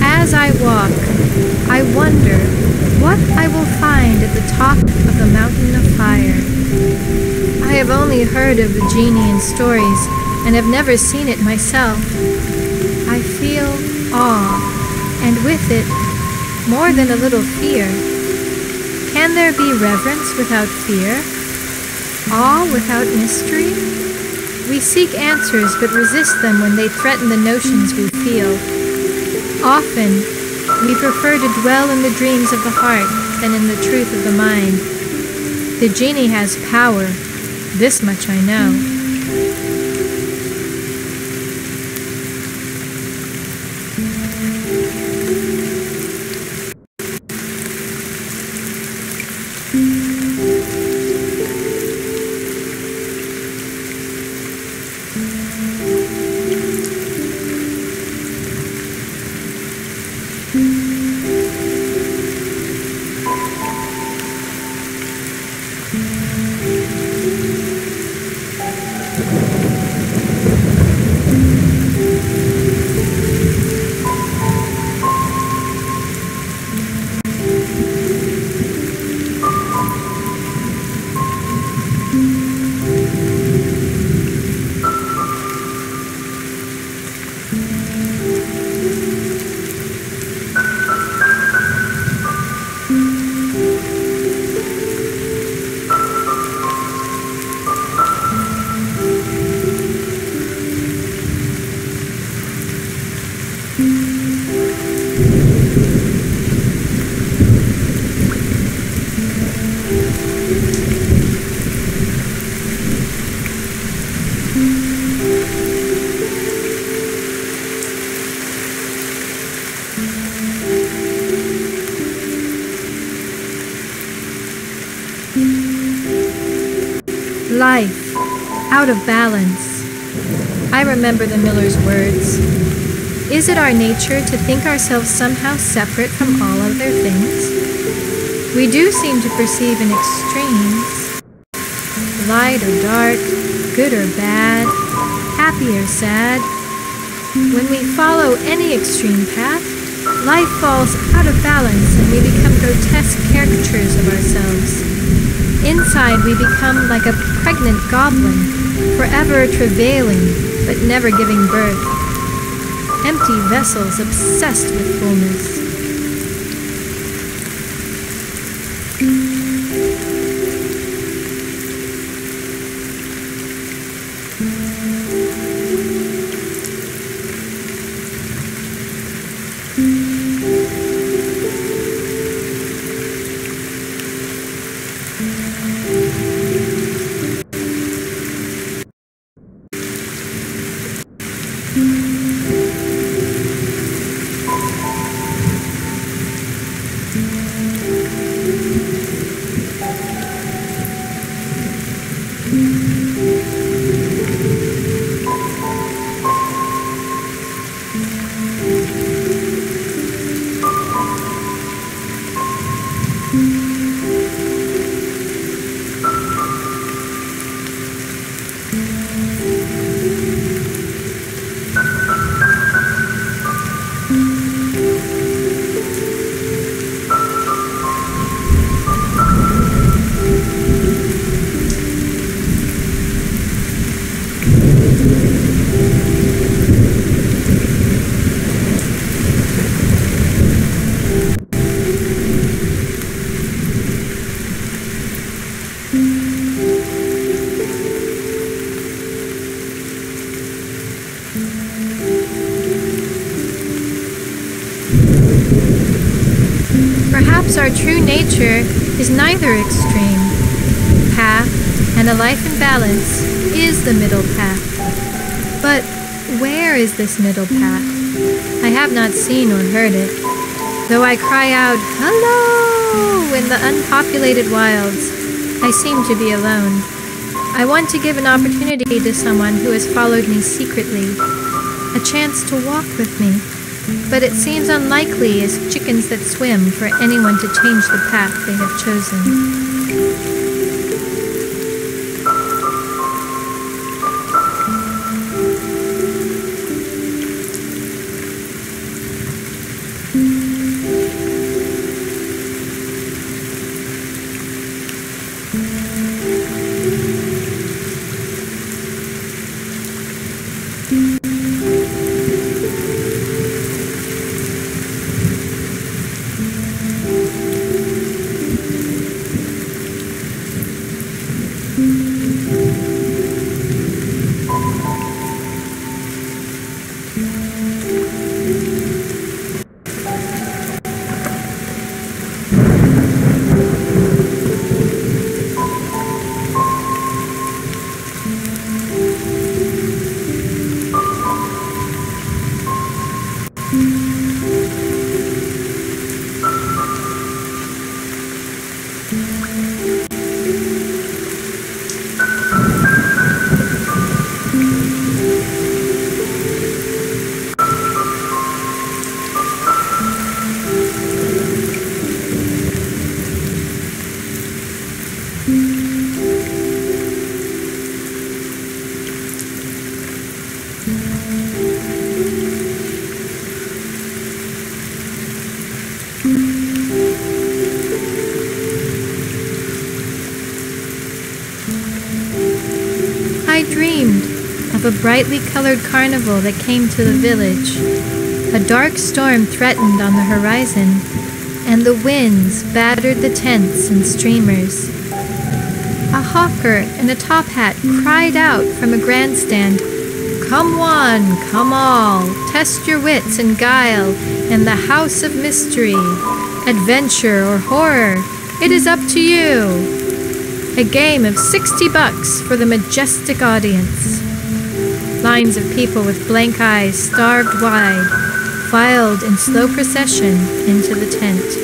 As I walk, I wonder what I will find at the top of the mountain of fire. I have only heard of the genie in stories and have never seen it myself. I feel awe, and with it, more than a little fear. Can there be reverence without fear? Awe without mystery? We seek answers but resist them when they threaten the notions we feel. Often, we prefer to dwell in the dreams of the heart than in the truth of the mind. The genie has power, this much I know. Life, out of balance. I remember the miller's words. Is it our nature to think ourselves somehow separate from all other things? We do seem to perceive in extremes, light or dark, good or bad, happy or sad. When we follow any extreme path, life falls out of balance and we become grotesque caricatures of ourselves. Inside we become like a pregnant goblin, forever travailing but never giving birth. Empty vessels obsessed with fullness. Perhaps our true nature is neither extreme. Path and a life in balance is the middle path. But where is this middle path? I have not seen or heard it, though I cry out, "Hello!" in the unpopulated wilds. I seem to be alone. I want to give an opportunity to someone who has followed me secretly, a chance to walk with me, but it seems unlikely as chickens that swim for anyone to change the path they have chosen. I dreamed of a brightly colored carnival that came to the village. A dark storm threatened on the horizon, and the winds battered the tents and streamers. A hawker in a top hat cried out from a grandstand, "Come one, come all, test your wits and guile in the house of mystery, adventure or horror, it is up to you." A game of $60 for the majestic audience. Lines of people with blank eyes starved wide, filed in slow procession into the tent.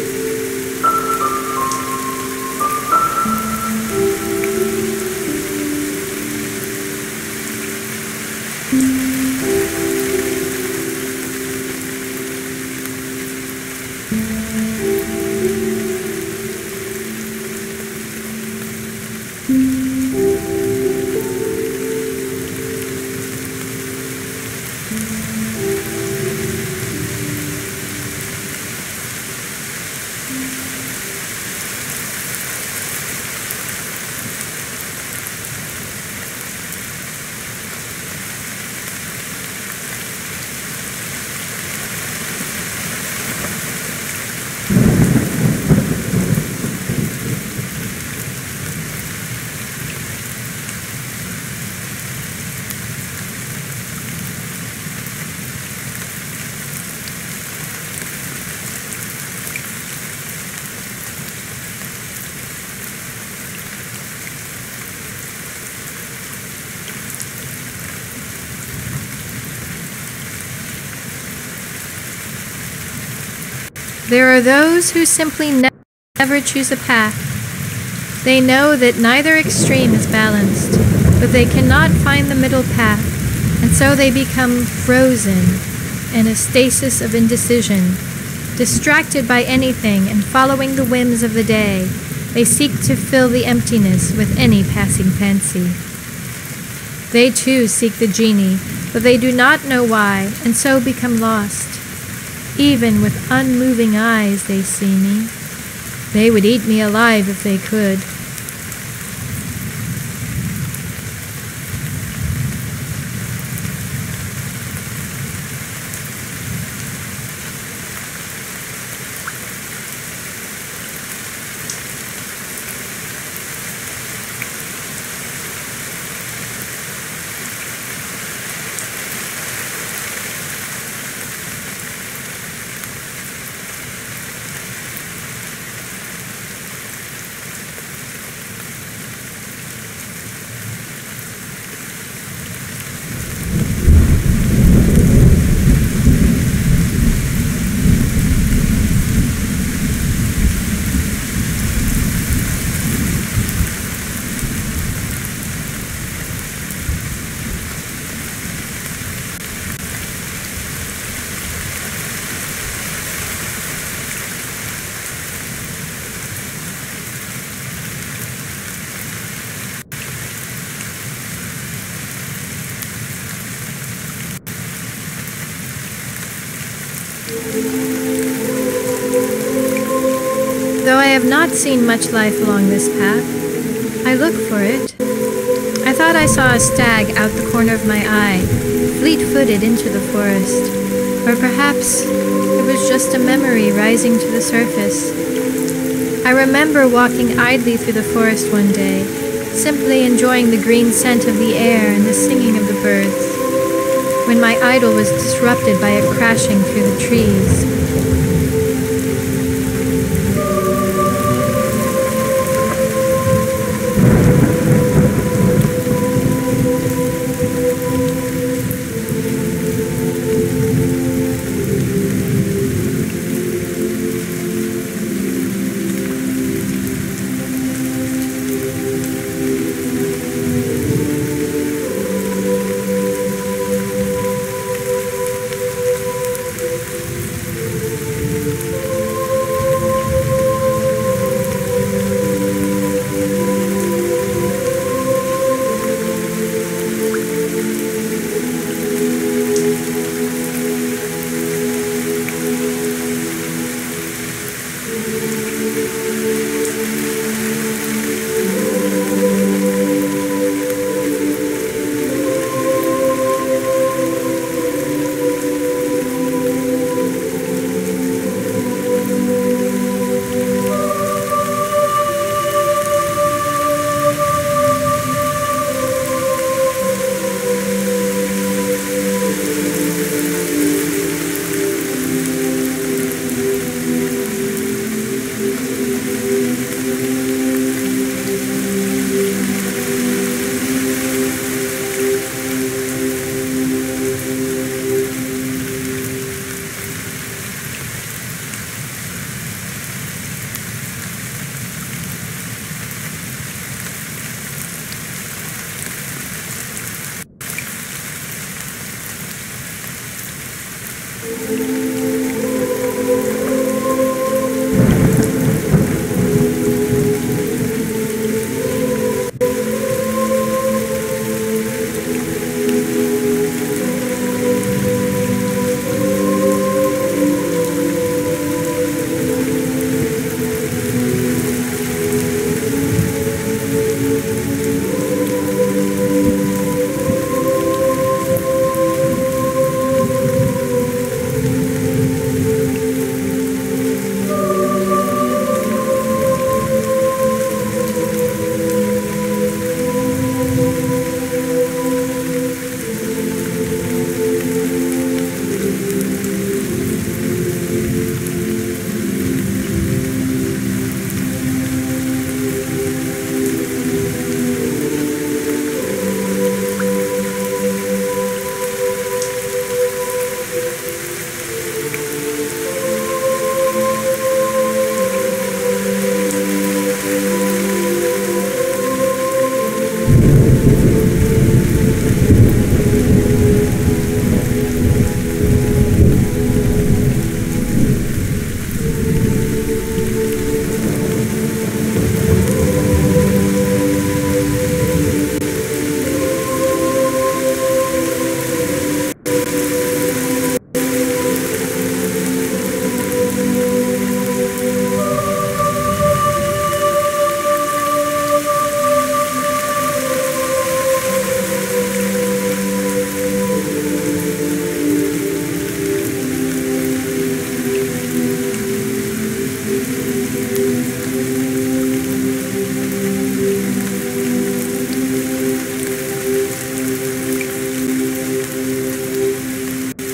There are those who simply never choose a path. They know that neither extreme is balanced, but they cannot find the middle path, and so they become frozen in a stasis of indecision. Distracted by anything and following the whims of the day, they seek to fill the emptiness with any passing fancy. They too seek the genie, but they do not know why, and so become lost. Even with unmoving eyes they see me. They would eat me alive if they could. have not seen much life along this path. I look for it. I thought I saw a stag out the corner of my eye, fleet-footed into the forest. Or perhaps it was just a memory rising to the surface. I remember walking idly through the forest one day, simply enjoying the green scent of the air and the singing of the birds, when my idyll was disrupted by a crashing through the trees.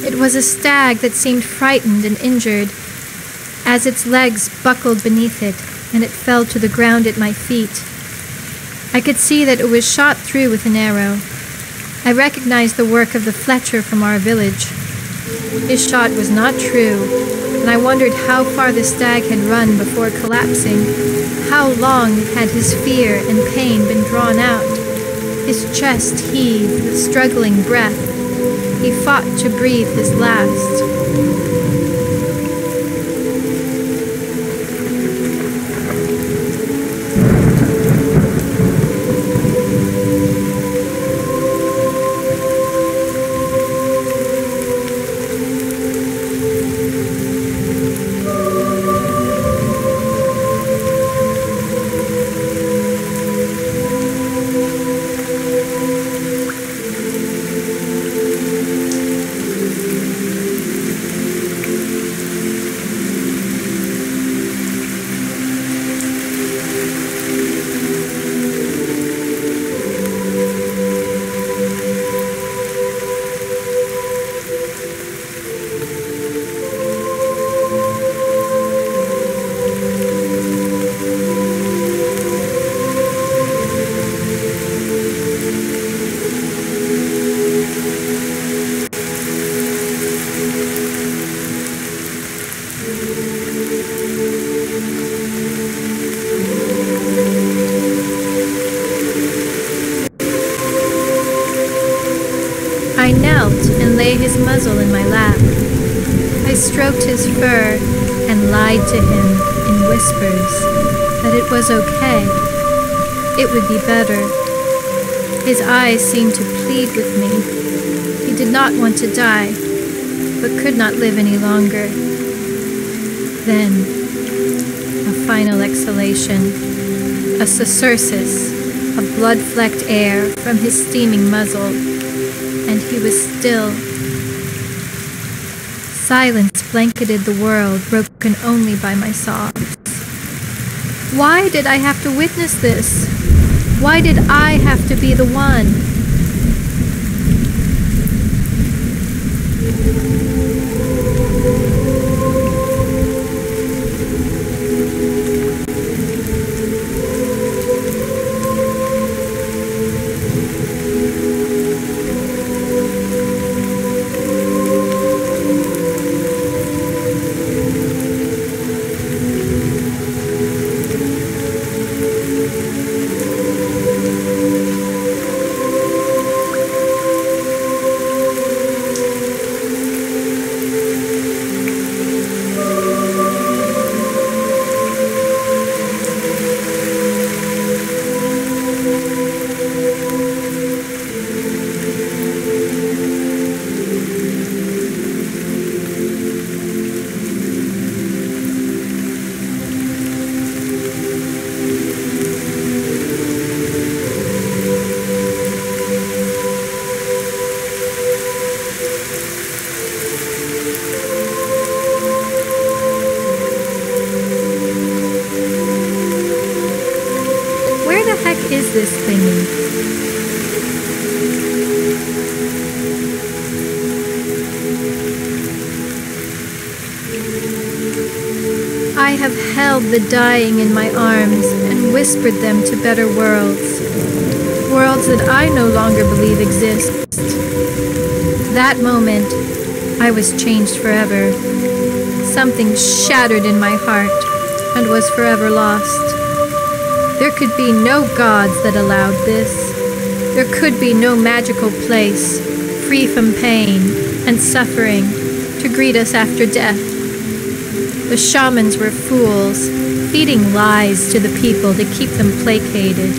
It was a stag that seemed frightened and injured, as its legs buckled beneath it, and it fell to the ground at my feet. I could see that it was shot through with an arrow. I recognized the work of the Fletcher from our village. His shot was not true, and I wondered how far the stag had run before collapsing. How long had his fear and pain been drawn out? His chest heaved with struggling breath. He fought to breathe his last. and lay his muzzle in my lap. I stroked his fur and lied to him in whispers that it was okay. It would be better. His eyes seemed to plead with me. He did not want to die, but could not live any longer. Then, a final exhalation, a susursus of blood-flecked air from his steaming muzzle, and he was still. Silence blanketed the world, broken only by my sobs. Why did I have to witness this? Why did I have to be the one? Is this thingy? I have held the dying in my arms and whispered them to better worlds. Worlds that I no longer believe exist. That moment, I was changed forever. Something shattered in my heart and was forever lost. There could be no gods that allowed this. There could be no magical place, free from pain and suffering, to greet us after death. The shamans were fools, feeding lies to the people to keep them placated.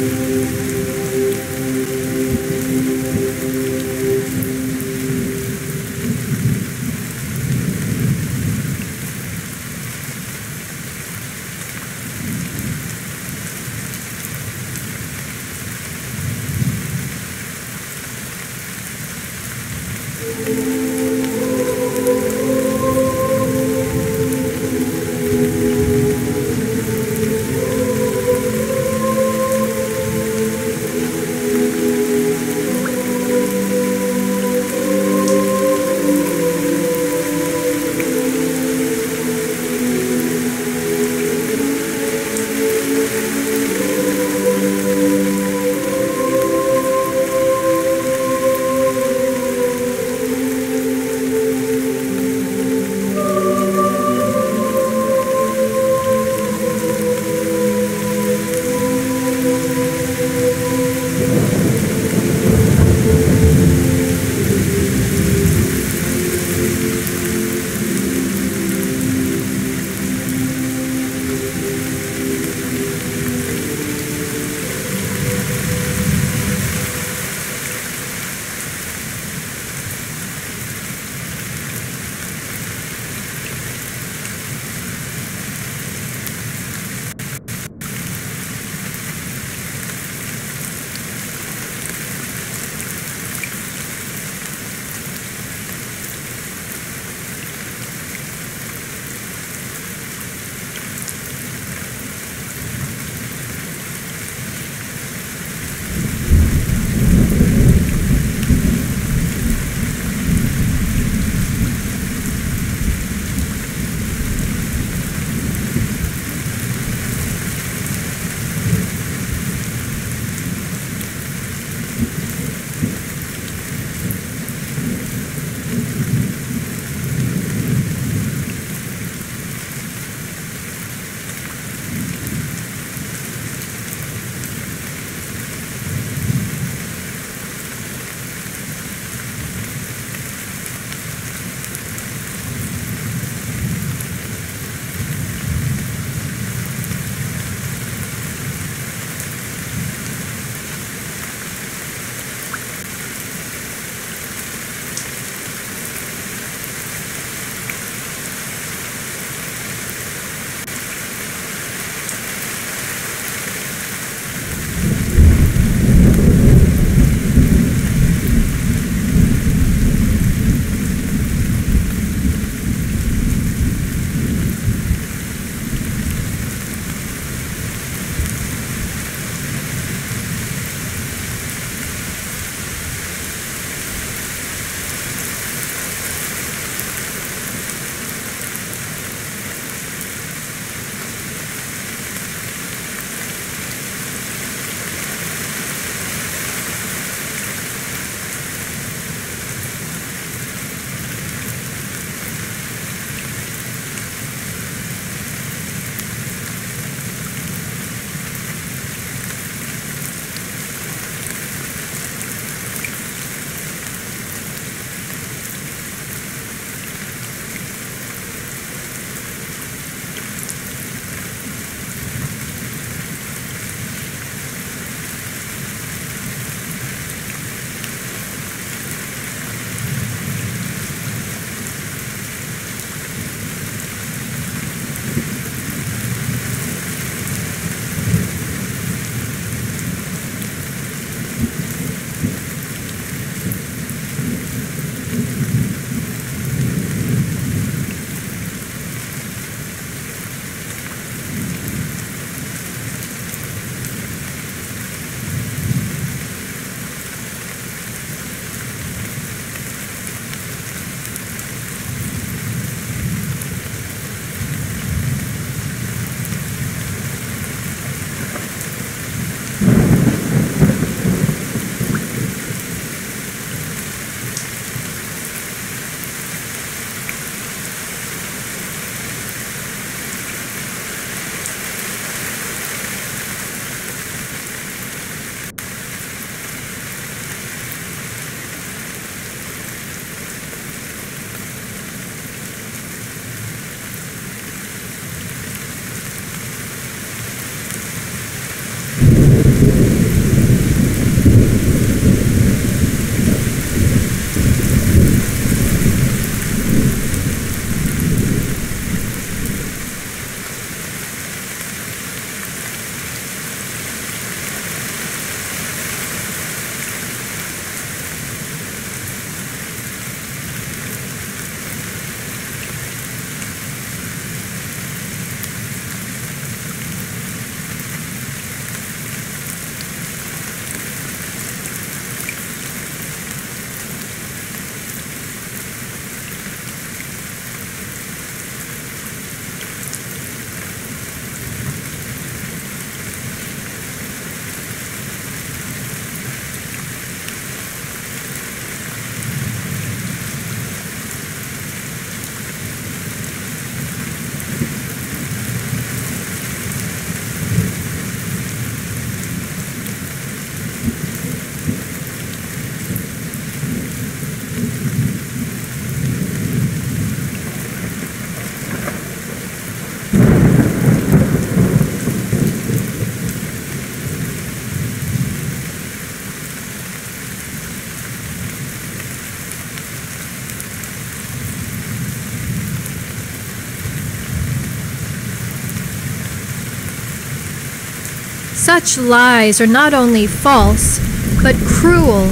Such lies are not only false, but cruel.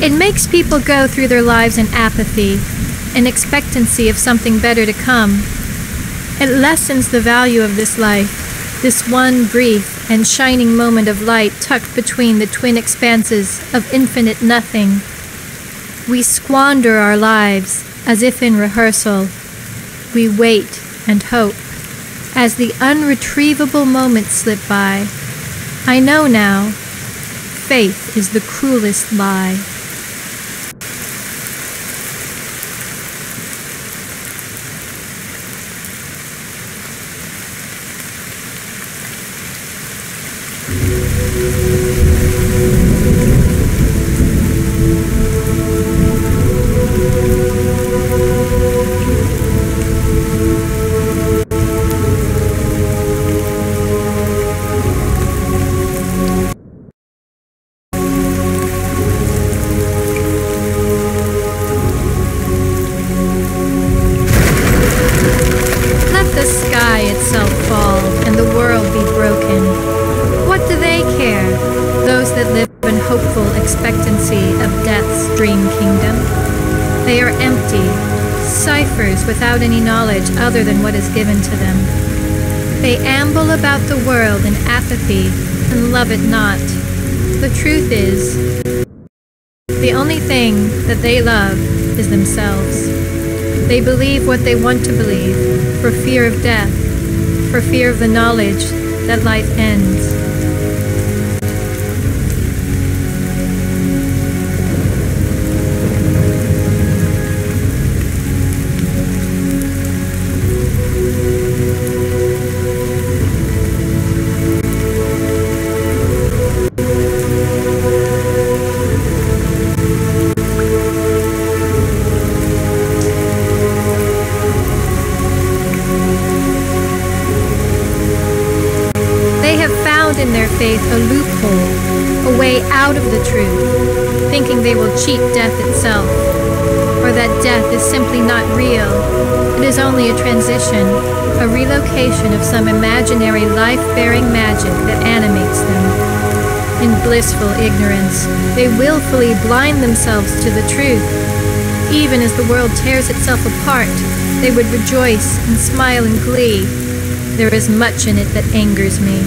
It makes people go through their lives in apathy, in expectancy of something better to come. It lessens the value of this life, this one brief and shining moment of light tucked between the twin expanses of infinite nothing. We squander our lives as if in rehearsal. We wait and hope. As the unretrievable moments slip by, I know now, faith is the cruelest lie. Without any knowledge other than what is given to them. They amble about the world in apathy and love it not. The truth is, the only thing that they love is themselves. They believe what they want to believe for fear of death, for fear of the knowledge that life ends. In their faith a loophole, a way out of the truth, thinking they will cheat death itself, or that death is simply not real. It is only a transition, a relocation of some imaginary life-bearing magic that animates them. In blissful ignorance, they willfully blind themselves to the truth. Even as the world tears itself apart, they would rejoice and smile in glee. There is much in it that angers me.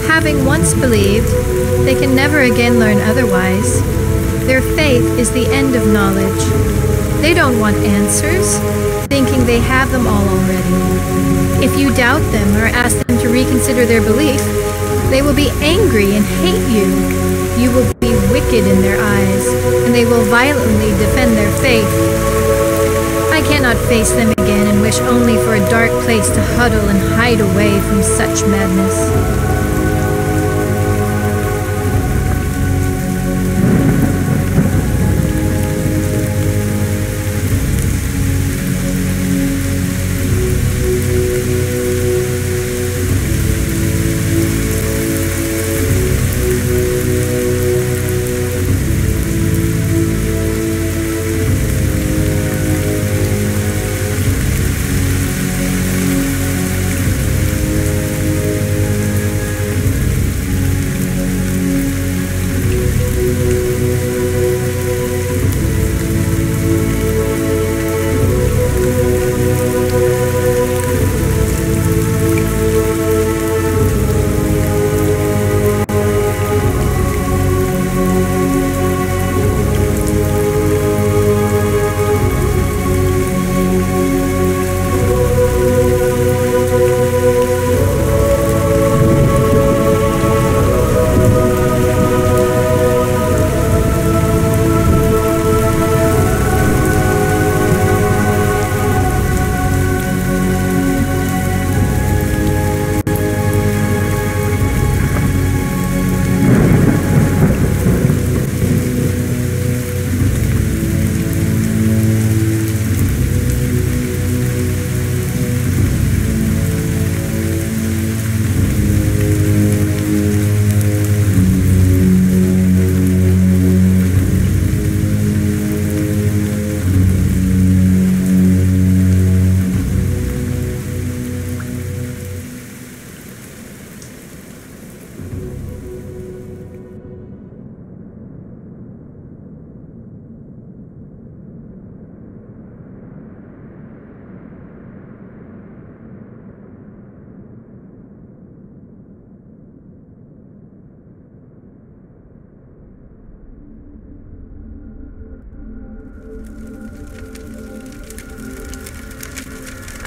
Having once believed, they can never again learn otherwise. Their faith is the end of knowledge. They don't want answers, thinking they have them all already. If you doubt them or ask them to reconsider their belief, they will be angry and hate you. You will be wicked in their eyes, and they will violently defend their faith. I cannot face them again and wish only for a dark place to huddle and hide away from such madness.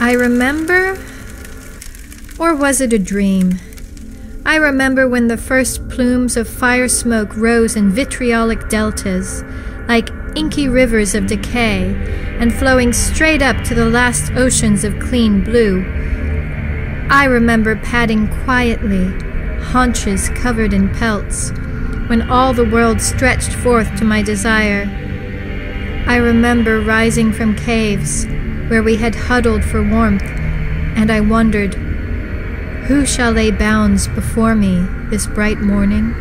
I remember, or was it a dream? I remember when the first plumes of fire smoke rose in vitriolic deltas, like inky rivers of decay, and flowing straight up to the last oceans of clean blue. I remember padding quietly, haunches covered in pelts, when all the world stretched forth to my desire. I remember rising from caves, where we had huddled for warmth, and I wondered, who shall lay bounds before me this bright morning?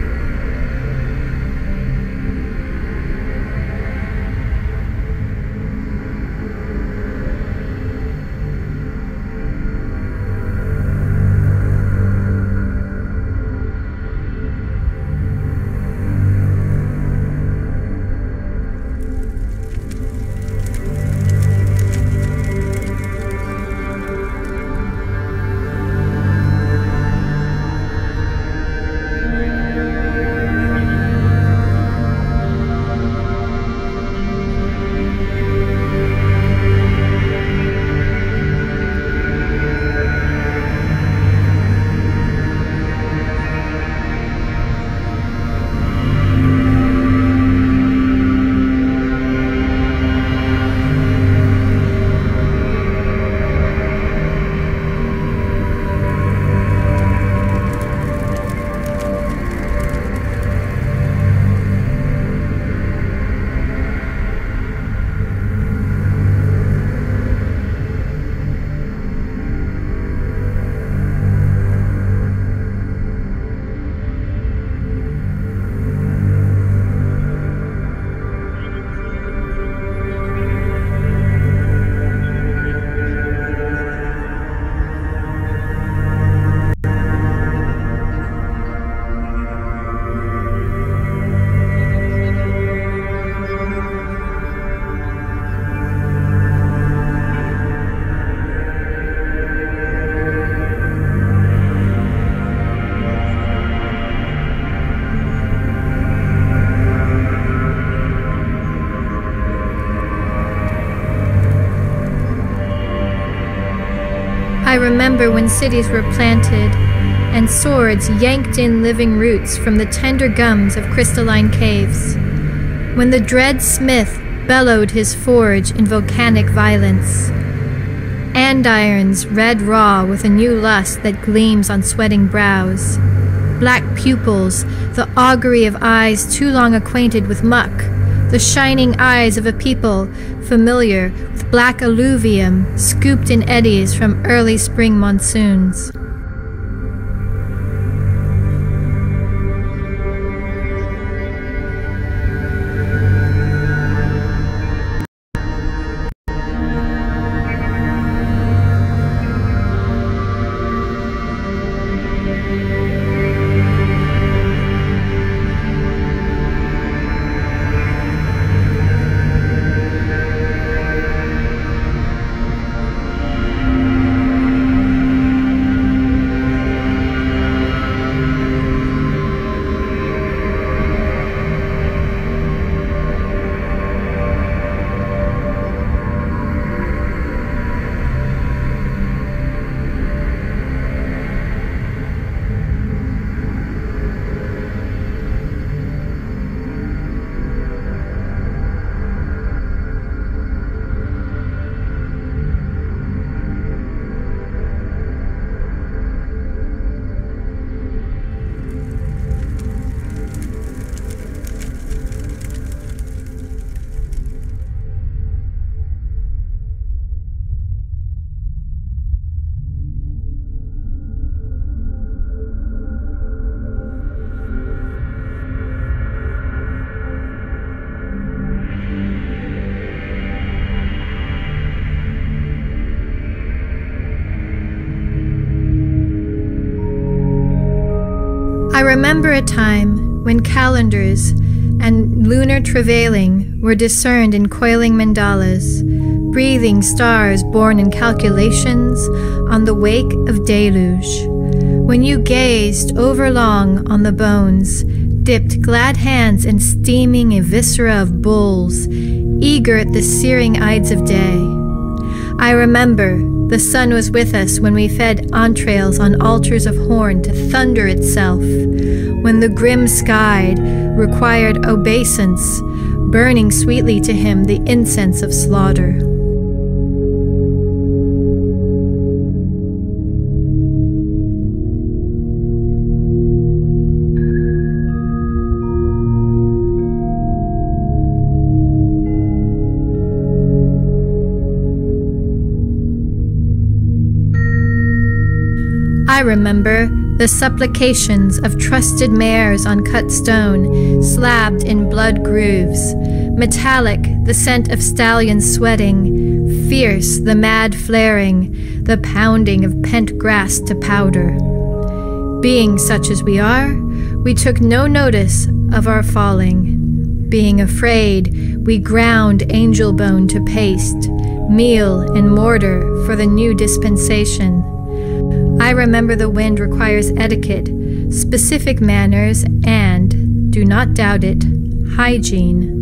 I remember when cities were planted and swords yanked in living roots from the tender gums of crystalline caves. When the dread smith bellowed his forge in volcanic violence. Andirons red raw with a new lust that gleams on sweating brows. Black pupils, the augury of eyes too long acquainted with muck. The shining eyes of a people familiar with black alluvium scooped in eddies from early spring monsoons. I remember a time when calendars and lunar travailing were discerned in coiling mandalas, breathing stars born in calculations on the wake of deluge. When you gazed overlong on the bones, dipped glad hands in steaming a viscera of bulls, eager at the searing ides of day. I remember the sun was with us when we fed entrails on altars of horn to thunder itself, when the grim sky required obeisance, burning sweetly to him the incense of slaughter. I remember the supplications of trusted mares on cut stone, slabbed in blood grooves, metallic the scent of stallions sweating, fierce the mad flaring, the pounding of pent grass to powder. Being such as we are, we took no notice of our falling. Being afraid, we ground angel bone to paste, meal and mortar for the new dispensation. I remember the wind requires etiquette, specific manners, and, do not doubt it, hygiene.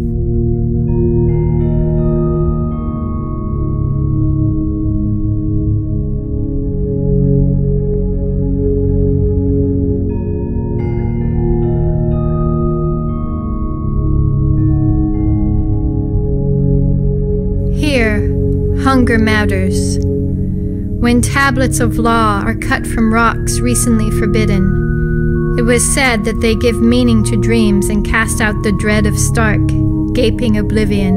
Here, hunger matters. When tablets of law are cut from rocks recently forbidden, it was said that they give meaning to dreams and cast out the dread of stark, gaping oblivion.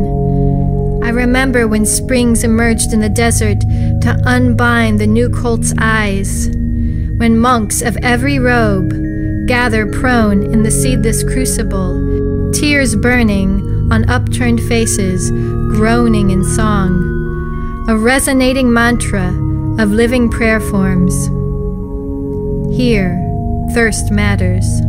I remember when springs emerged in the desert to unbind the new colt's eyes, when monks of every robe gather prone in the seedless crucible, tears burning on upturned faces, groaning in song, a resonating mantra of living prayer forms. Here, thirst matters.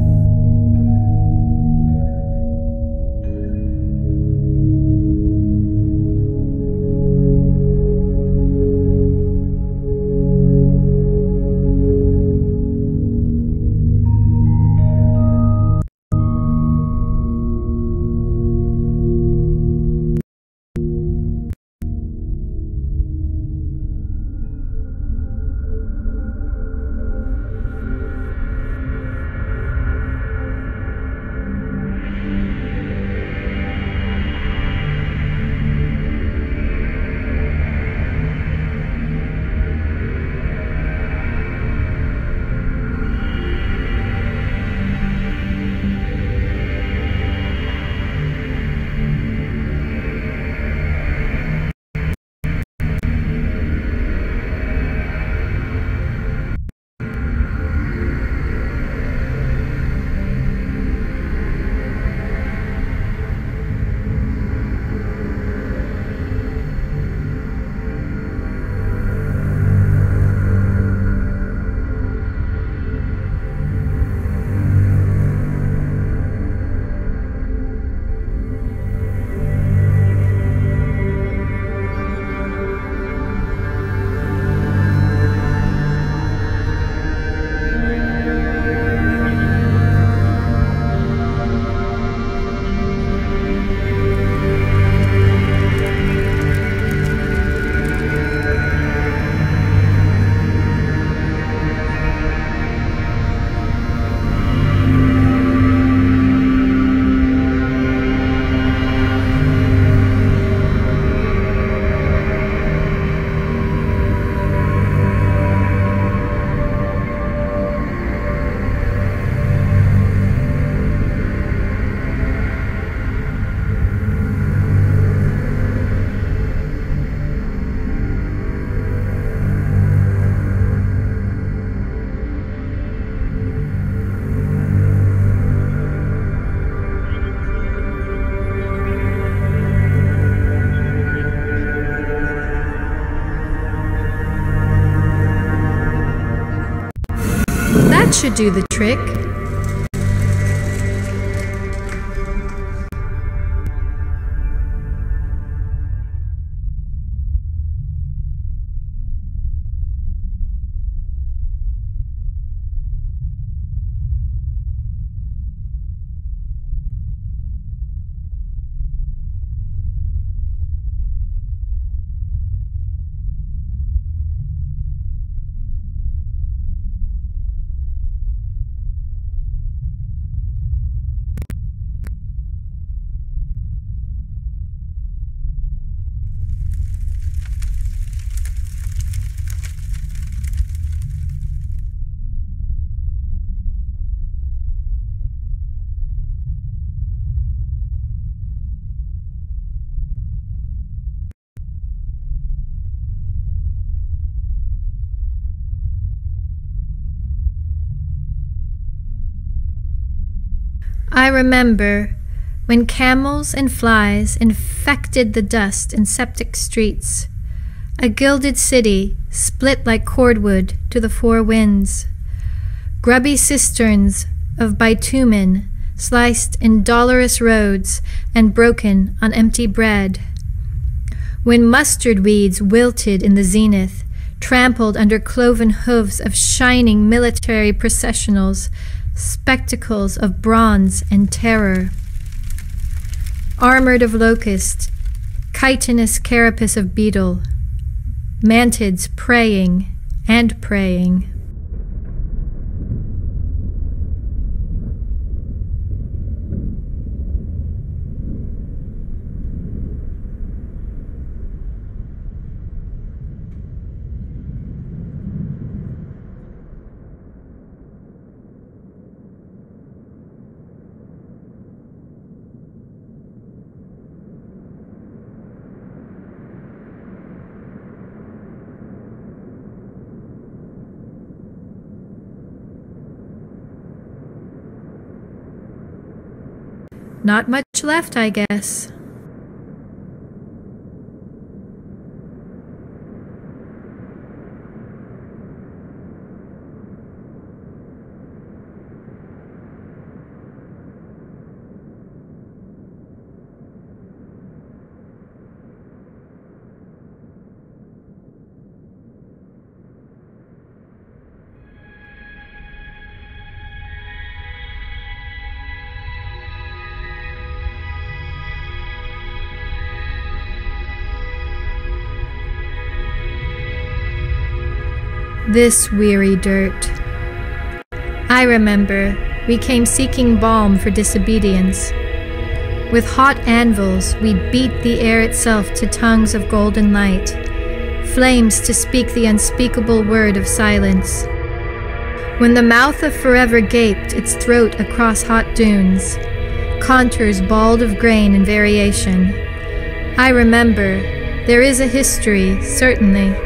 That should do the trick. I remember when camels and flies infected the dust in septic streets, a gilded city split like cordwood to the four winds, grubby cisterns of bitumen sliced in dolorous roads and broken on empty bread, when mustard weeds wilted in the zenith, trampled under cloven hooves of shining military processionals, spectacles of bronze and terror. Armored of locust, chitinous carapace of beetle, mantids praying and praying. Not much left, I guess. This weary dirt. I remember we came seeking balm for disobedience. With hot anvils we beat the air itself to tongues of golden light, flames to speak the unspeakable word of silence. When the mouth of forever gaped its throat across hot dunes, contours bald of grain and variation, I remember there is a history, certainly,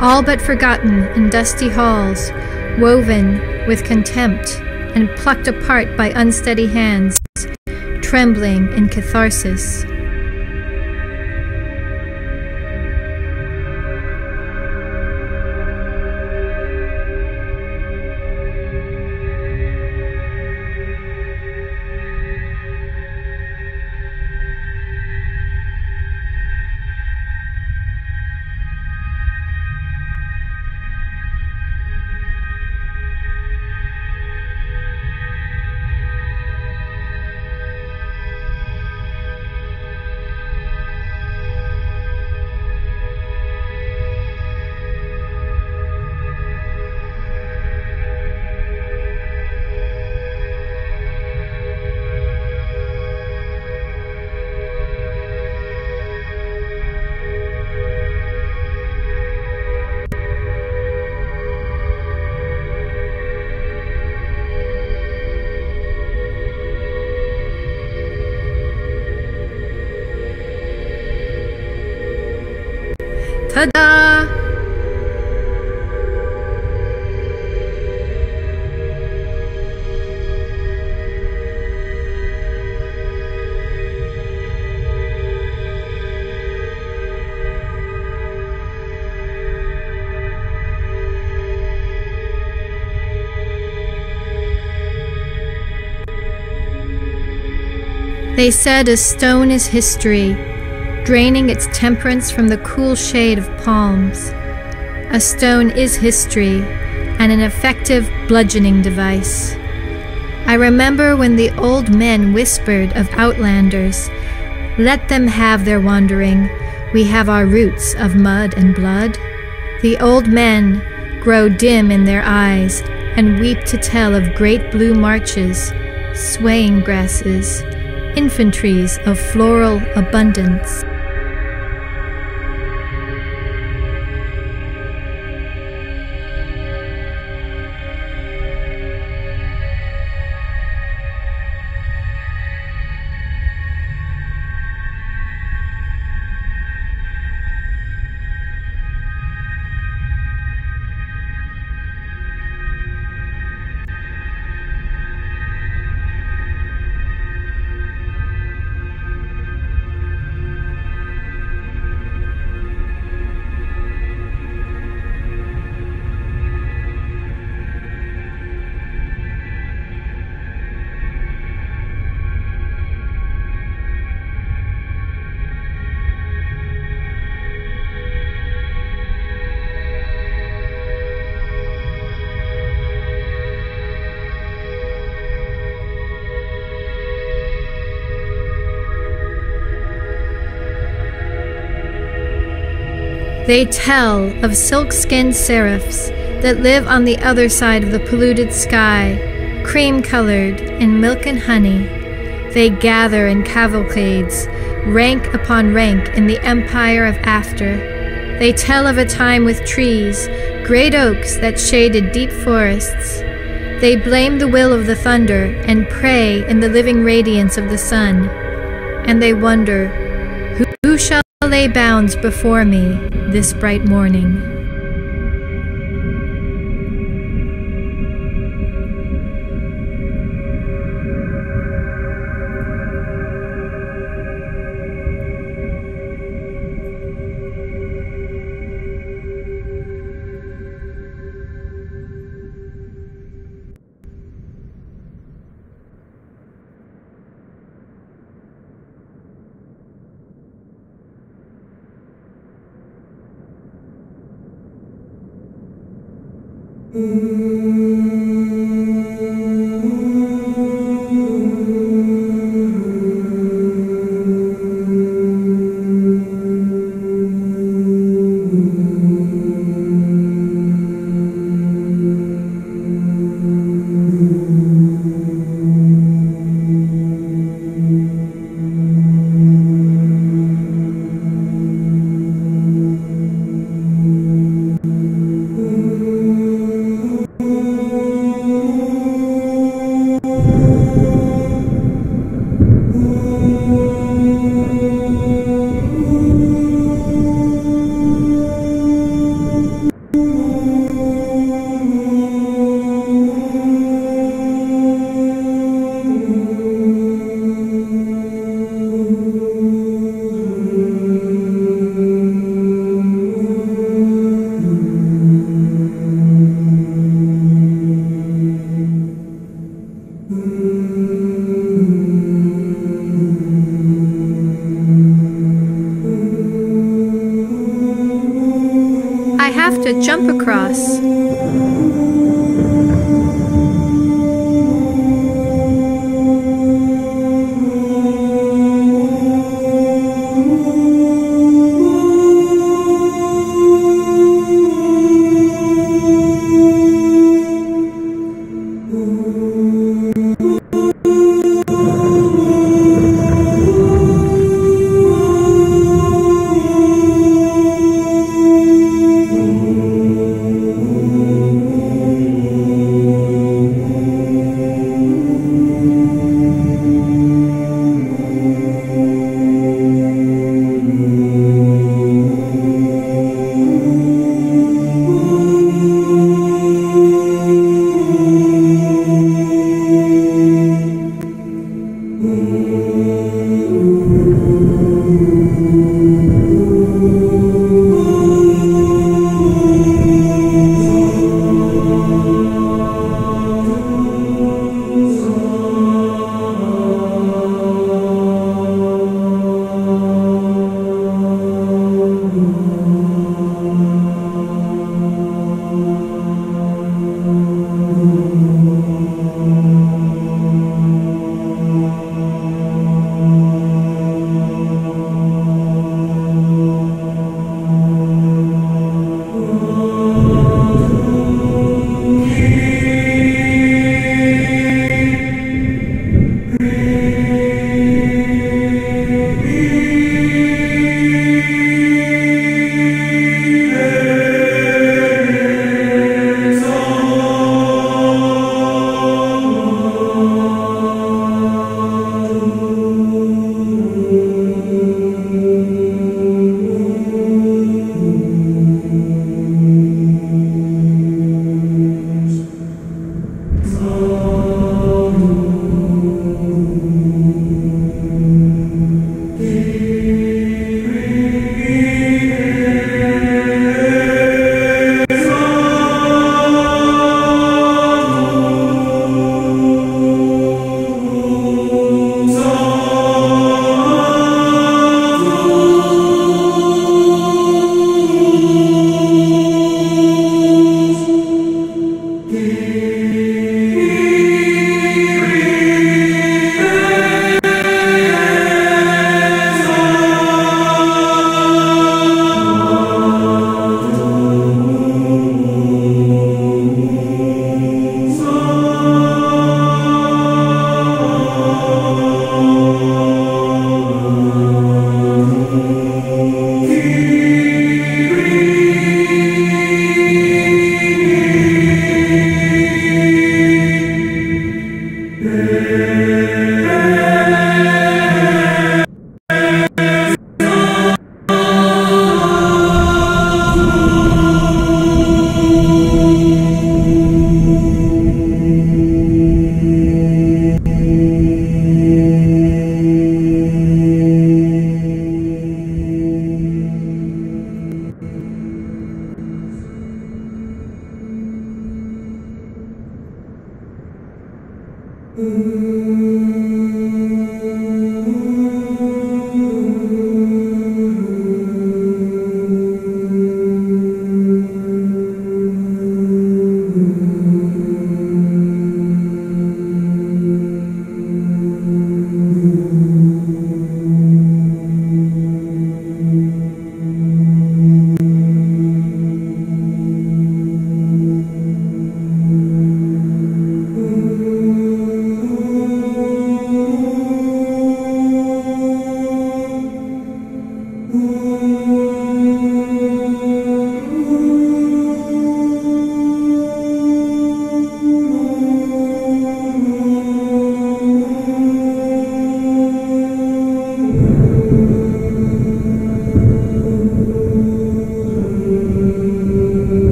all but forgotten in dusty halls, woven with contempt and plucked apart by unsteady hands, trembling in catharsis. Ta-da! They said a stone is history, draining its temperance from the cool shade of palms. A stone is history, and an effective bludgeoning device. I remember when the old men whispered of outlanders, "Let them have their wandering, we have our roots of mud and blood." The old men grow dim in their eyes and weep to tell of great blue marches, swaying grasses, infantries of floral abundance. They tell of silk-skinned seraphs that live on the other side of the polluted sky, cream-colored in milk and honey. They gather in cavalcades, rank upon rank in the empire of after. They tell of a time with trees, great oaks that shaded deep forests. They blame the will of the thunder and pray in the living radiance of the sun. And they wonder, who shall lay bounds before me this bright morning? I have to jump across.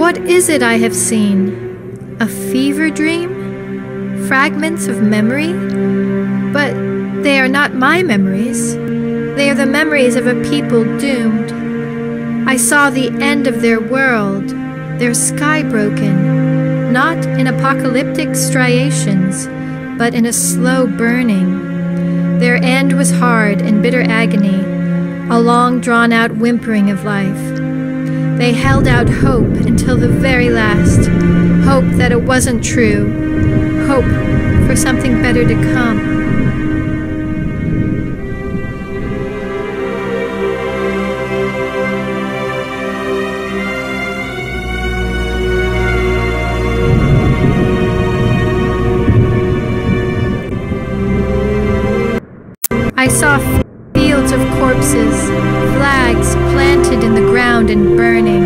What is it I have seen? A fever dream? Fragments of memory? But they are not my memories. They are the memories of a people doomed. I saw the end of their world, their sky broken, not in apocalyptic striations, but in a slow burning. Their end was hard and bitter agony, a long drawn-out whimpering of life. They held out hope until the very last, hope that it wasn't true, hope for something better to come. I saw fields of corpses, flags planted in the ground and burning.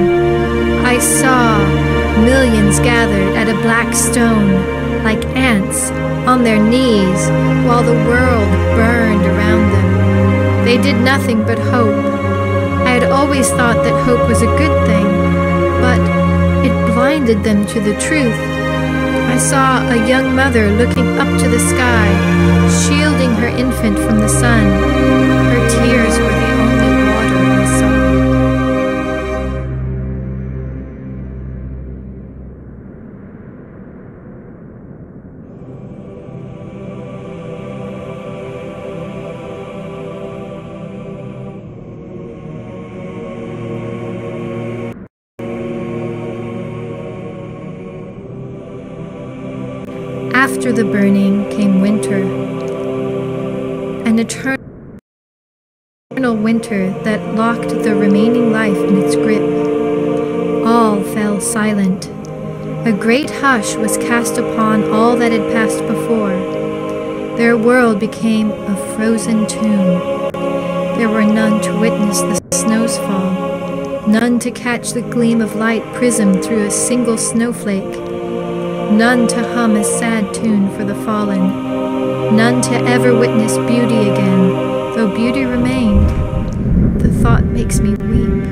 I saw millions gathered at a black stone, like ants, on their knees, while the world burned around them. They did nothing but hope. I had always thought that hope was a good thing, but it blinded them to the truth. I saw a young mother looking up to the sky, shielding her infant from the sun. Her tears were the only water I saw. After the burning came winter, an eternal winter that locked the remaining life in its grip. All fell silent. A great hush was cast upon all that had passed before. Their world became a frozen tomb. There were none to witness the snows fall, none to catch the gleam of light prismed through a single snowflake, none to hum a sad tune for the fallen, none to ever witness beauty again, though beauty remained. The thought makes me weep.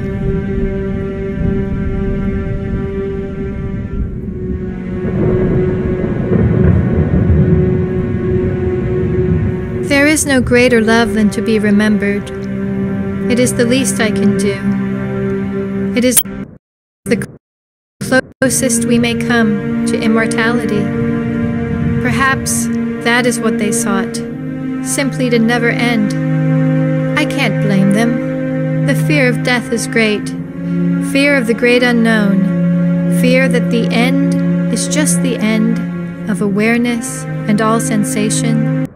There is no greater love than to be remembered. It is the least I can do. It is the closest we may come to immortality. Perhaps that is what they sought, simply to never end. I can't blame them. The fear of death is great, fear of the great unknown, fear that the end is just the end of awareness and all sensation.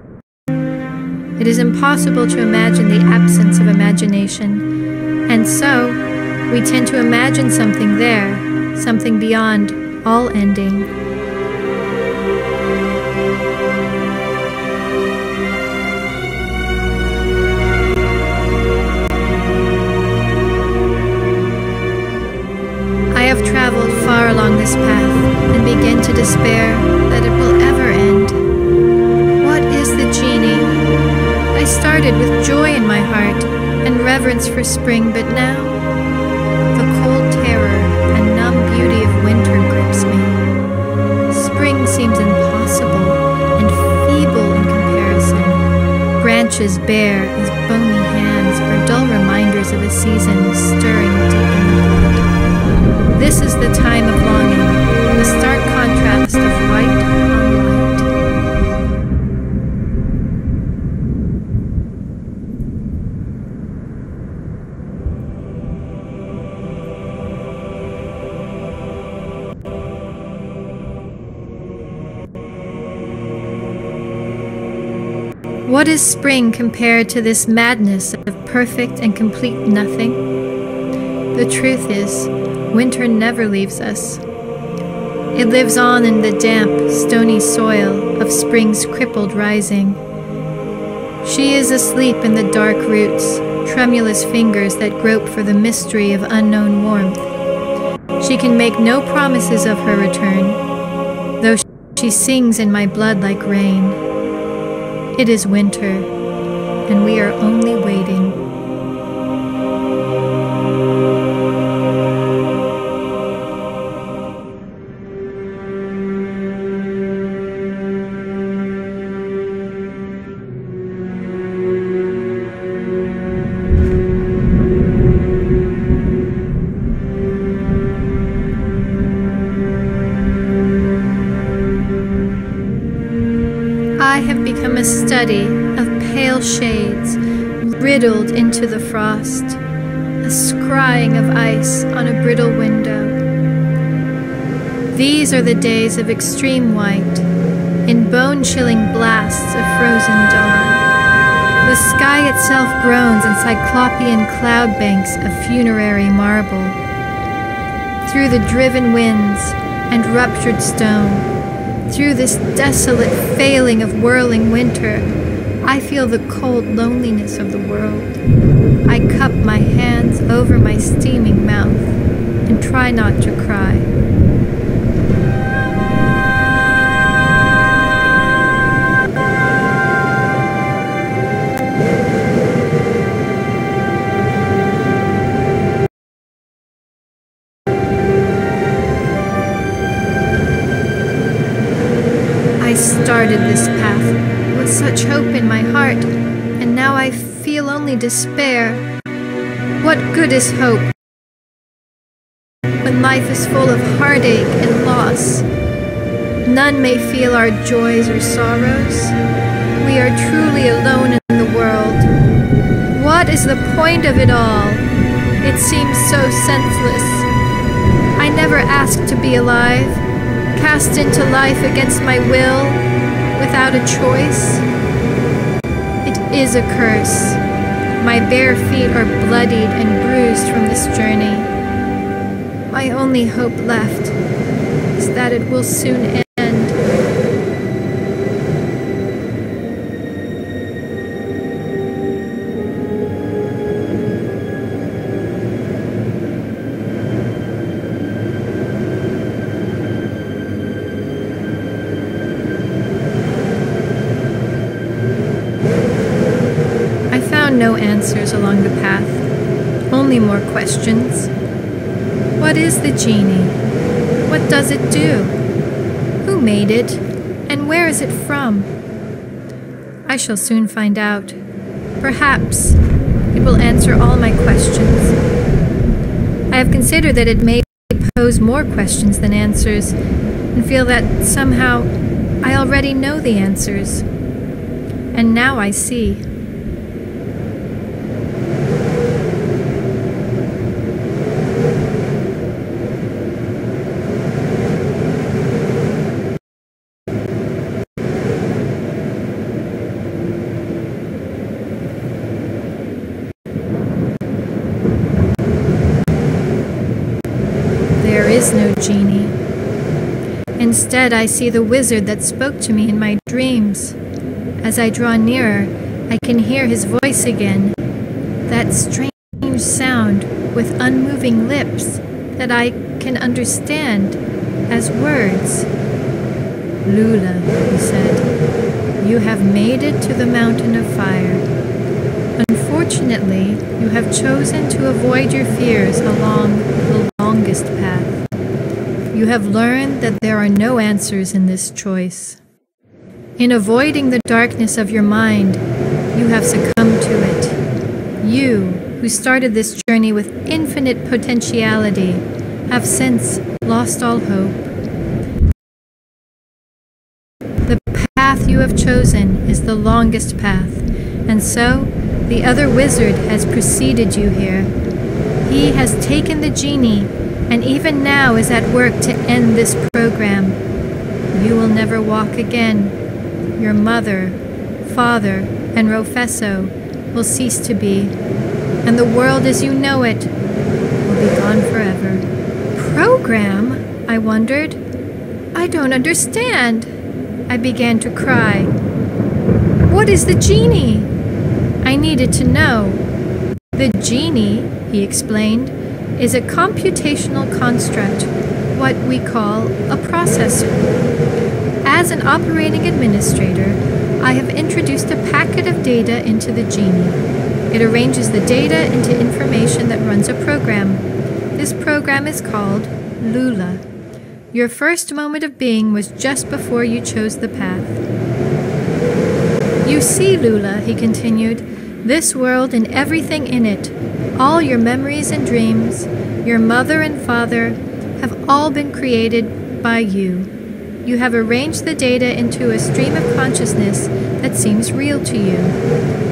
It is impossible to imagine the absence of imagination, and so we tend to imagine something there, something beyond all ending. I have traveled far along this path and begin to despair that it will ever end. What is the genie? I started with joy in my heart and reverence for spring, but now the cold terror and numb beauty of winter grips me. Spring seems impossible and feeble in comparison. Branches bare as bony hands are dull reminders of a season stirring deep in the blood. This is the time of longing, the stark contrast of white on white. What is spring compared to this madness of perfect and complete nothing? The truth is, winter never leaves us. It lives on in the damp, stony soil of spring's crippled rising. She is asleep in the dark roots, tremulous fingers that grope for the mystery of unknown warmth. She can make no promises of her return, though she sings in my blood like rain. It is winter, and we are only waiting. I have become a study of pale shades, riddled into the frost, a scrying of ice on a brittle window. These are the days of extreme white, in bone-chilling blasts of frozen dawn. The sky itself groans in cyclopean cloud banks of funerary marble. Through the driven winds and ruptured stone, through this desolate failing of whirling winter, I feel the cold loneliness of the world. I cup my hands over my steaming mouth and try not to cry. I started this path with such hope in my heart, and now I feel only despair. What good is hope when life is full of heartache and loss? None may feel our joys or sorrows. We are truly alone in the world. What is the point of it all? It seems so senseless. I never asked to be alive, cast into life against my will, without a choice. It is a curse. My bare feet are bloodied and bruised from this journey. My only hope left is that it will soon end. No answers along the path, only more questions. What is the genie? What does it do? Who made it? And where is it from? I shall soon find out. Perhaps it will answer all my questions. I have considered that it may pose more questions than answers, and feel that somehow I already know the answers. And now I see. There is no genie. Instead, I see the wizard that spoke to me in my dreams. As I draw nearer, I can hear his voice again, that strange sound with unmoving lips that I can understand as words. Lula, he said, you have made it to the mountain of fire. Unfortunately, you have chosen to avoid your fears along the longest path. You have learned that there are no answers in this choice. In avoiding the darkness of your mind, you have succumbed to it. You, who started this journey with infinite potentiality, have since lost all hope. The path you have chosen is the longest path, and so the other wizard has preceded you here. He has taken the genie, and even now is at work to end this program. You will never walk again. Your mother, father, and Rofesso will cease to be, and the world as you know it will be gone forever. Program? I wondered. I don't understand. I began to cry. What is the genie? I needed to know. The genie, he explained, is a computational construct, what we call a processor. As an operating administrator, I have introduced a packet of data into the genie. It arranges the data into information that runs a program. This program is called Lula. Your first moment of being was just before you chose the path. You see, Lula, he continued, this world and everything in it, all your memories and dreams, your mother and father, have all been created by you. You have arranged the data into a stream of consciousness that seems real to you.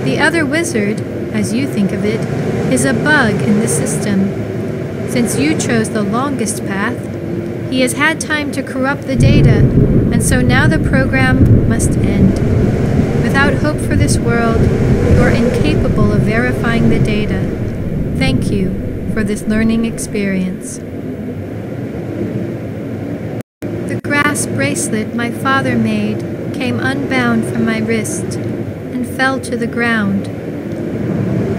The other wizard, as you think of it, is a bug in the system. Since you chose the longest path, he has had time to corrupt the data, and so now the program must end. Without hope for this world, you are incapable of verifying the data. Thank you for this learning experience. The grass bracelet my father made came unbound from my wrist and fell to the ground.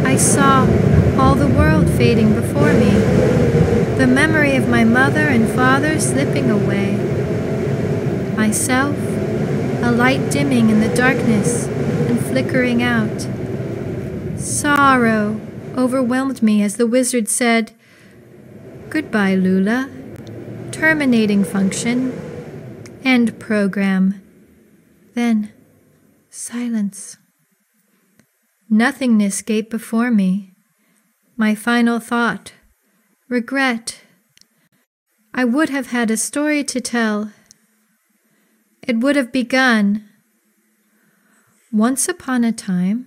I saw all the world fading before me, the memory of my mother and father slipping away. Myself, a light dimming in the darkness and flickering out. Sorrow overwhelmed me as the wizard said, "Goodbye, Lula. Terminating function. End program." Then, silence. Nothingness gaped before me. My final thought, regret. I would have had a story to tell. It would have begun. Once upon a time,